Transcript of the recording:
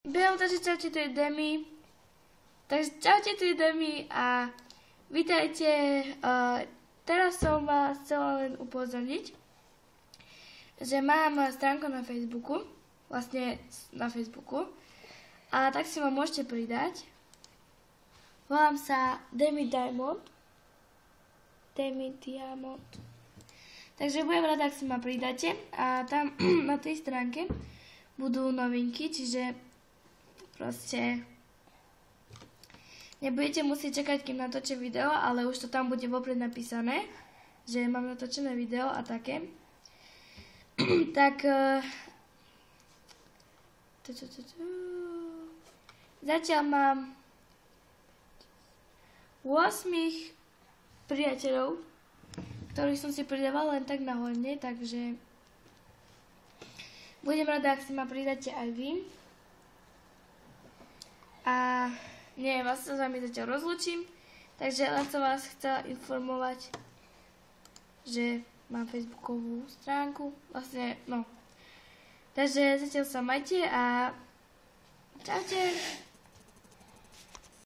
Takže čaute, tu je Demi. Takže čaute, tu je Demi a vítajte. Teraz som vás chcela len upozorniť, že mám stránku na Facebooku, a tak si ma môžete pridať. Volám sa Demi Diamond. Takže budem rada, ak si ma pridáte a tam na tej stránke budú novinky, čiže proste nebudete musieť čakať, kým natočím video, ale už to tam bude vopred napísané, že mám natočené video a také. Tak zatiaľ mám 8 priateľov, ktorých som si pridával len tak náhodne, takže budem rada, ak si ma pridáte aj vy. A neviem, sa s vami zatiaľ rozlučím, takže len som vás chcela informovať, že mám facebookovú stránku, Takže zatiaľ sa majte a čaute.